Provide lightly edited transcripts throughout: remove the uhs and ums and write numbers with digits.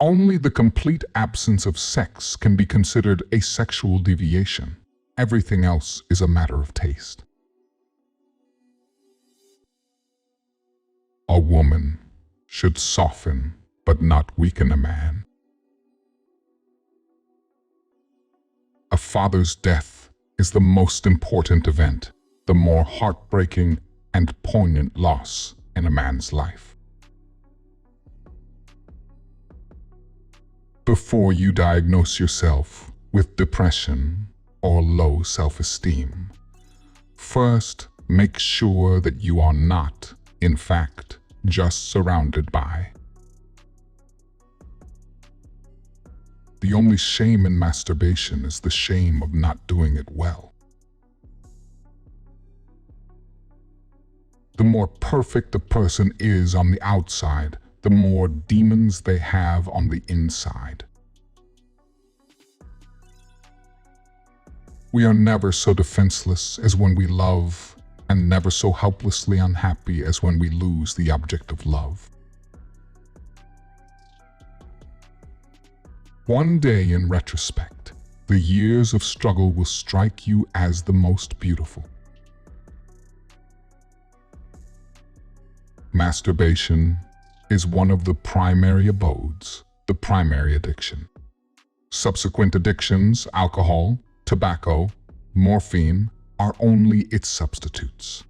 Only the complete absence of sex can be considered a sexual deviation. Everything else is a matter of taste. A woman should soften but not weaken a man. A father's death is the most important event, the more heartbreaking and poignant loss in a man's life. Before you diagnose yourself with depression or low self-esteem, first make sure that you are not, in fact, just surrounded by. The only shame in masturbation is the shame of not doing it well. The more perfect a person is on the outside, the more demons they have on the inside. We are never so defenseless as when we love, and never so helplessly unhappy as when we lose the object of love. One day, in retrospect, the years of struggle will strike you as the most beautiful. Masturbation is one of the primary abodes, the primary addiction. Subsequent addictions, alcohol, tobacco, morphine, are only its substitutes.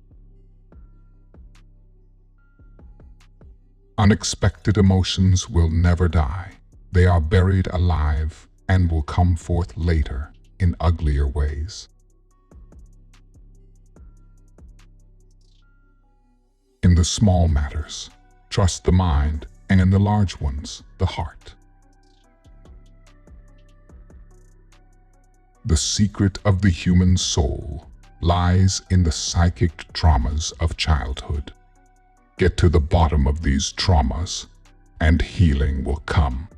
Unexpected emotions will never die. They are buried alive and will come forth later in uglier ways. In the small matters, trust the mind, and in the large ones, the heart. The secret of the human soul lies in the psychic traumas of childhood. Get to the bottom of these traumas, and healing will come.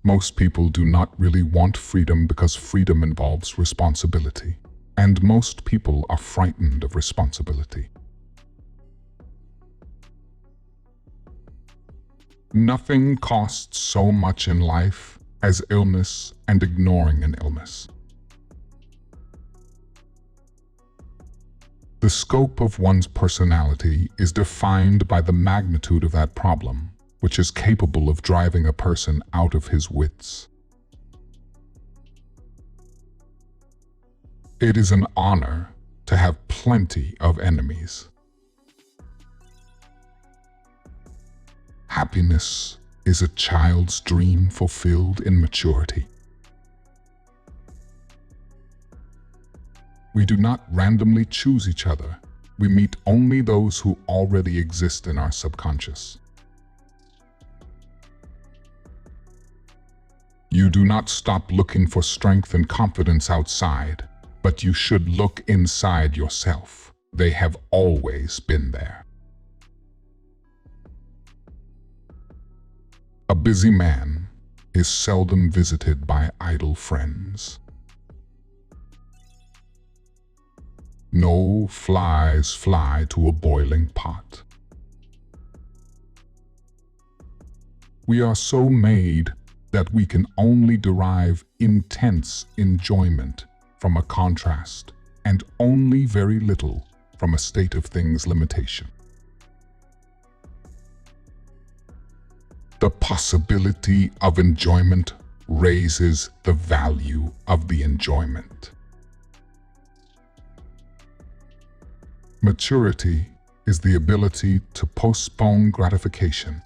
Most people do not really want freedom because freedom involves responsibility, and most people are frightened of responsibility. Nothing costs so much in life as illness and ignoring an illness. The scope of one's personality is defined by the magnitude of that problem, which is capable of driving a person out of his wits. It is an honor to have plenty of enemies. Happiness is a child's dream fulfilled in maturity. We do not randomly choose each other. We meet only those who already exist in our subconscious. You do not stop looking for strength and confidence outside, but you should look inside yourself. They have always been there. A busy man is seldom visited by idle friends. No flies fly to a boiling pot. We are so made that we can only derive intense enjoyment from a contrast and only very little from a state of things limitation. The possibility of enjoyment raises the value of the enjoyment. Maturity is the ability to postpone gratification.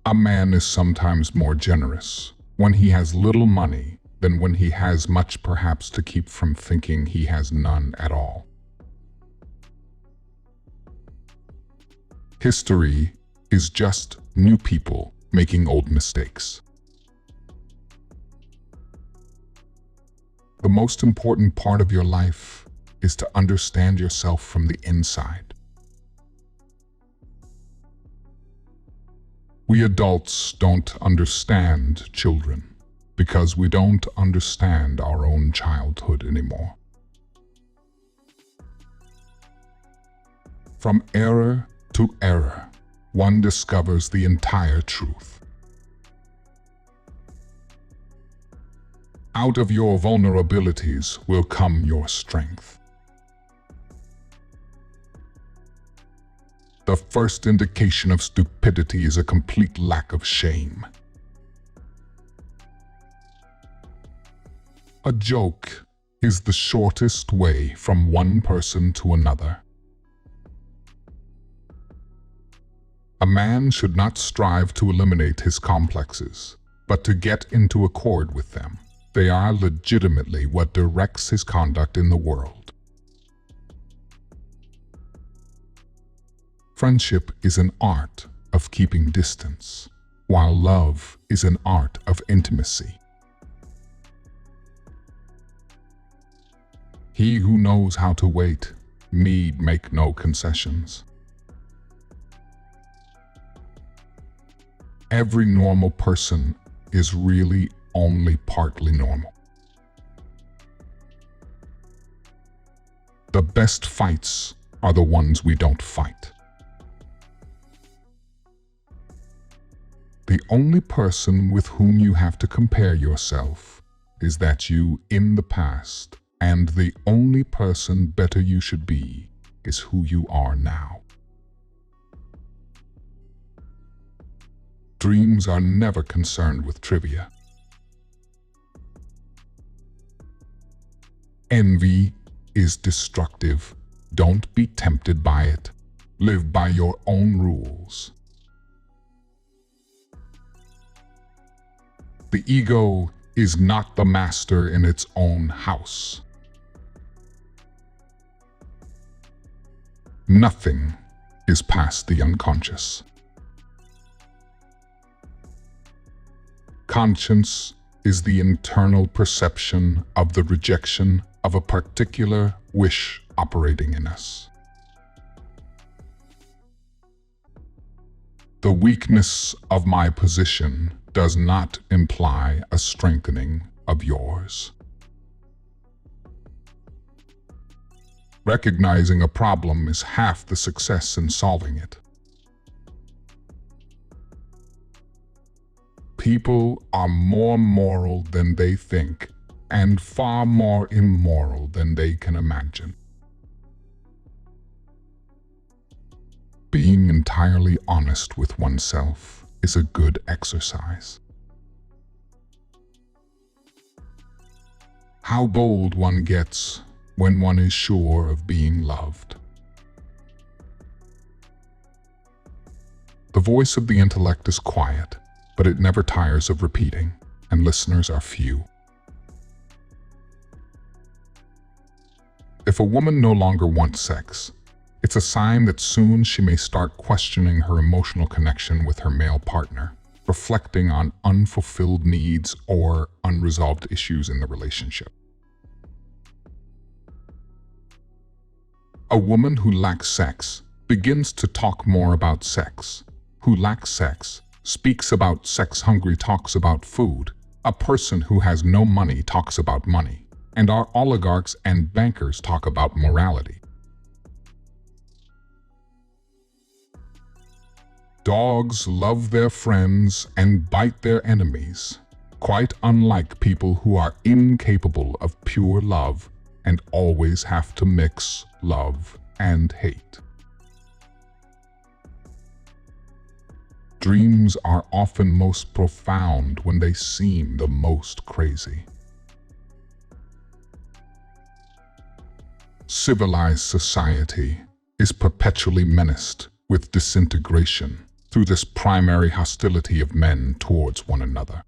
A man is sometimes more generous when he has little money than when he has much, perhaps to keep from thinking he has none at all. History is just new people making old mistakes. The most important part of your life is to understand yourself from the inside. We adults don't understand children because we don't understand our own childhood anymore. From error to error, one discovers the entire truth. Out of your vulnerabilities will come your strength. The first indication of stupidity is a complete lack of shame. A joke is the shortest way from one person to another. A man should not strive to eliminate his complexes, but to get into accord with them. They are legitimately what directs his conduct in the world. Friendship is an art of keeping distance, while love is an art of intimacy. He who knows how to wait need make no concessions. Every normal person is really only partly normal. The best fights are the ones we don't fight. The only person with whom you have to compare yourself is that you in the past, and the only person better you should be is who you are now. Dreams are never concerned with trivia. Envy is destructive. Don't be tempted by it. Live by your own rules. The ego is not the master in its own house. Nothing is past the unconscious. Conscience is the internal perception of the rejection of a particular wish operating in us. The weakness of my position does not imply a strengthening of yours. Recognizing a problem is half the success in solving it. People are more moral than they think, and far more immoral than they can imagine. Being entirely honest with oneself is a good exercise. How bold one gets when one is sure of being loved. The voice of the intellect is quiet, but it never tires of repeating, and listeners are few. If a woman no longer wants sex, it's a sign that soon she may start questioning her emotional connection with her male partner, reflecting on unfulfilled needs or unresolved issues in the relationship. A woman who lacks sex begins to talk more about sex. Who lacks sex speaks about sex hungry, talks about food. A person who has no money talks about money. And our oligarchs and bankers talk about morality. Dogs love their friends and bite their enemies, quite unlike people who are incapable of pure love and always have to mix love and hate. Dreams are often most profound when they seem the most crazy. Civilized society is perpetually menaced with disintegration through this primary hostility of men towards one another.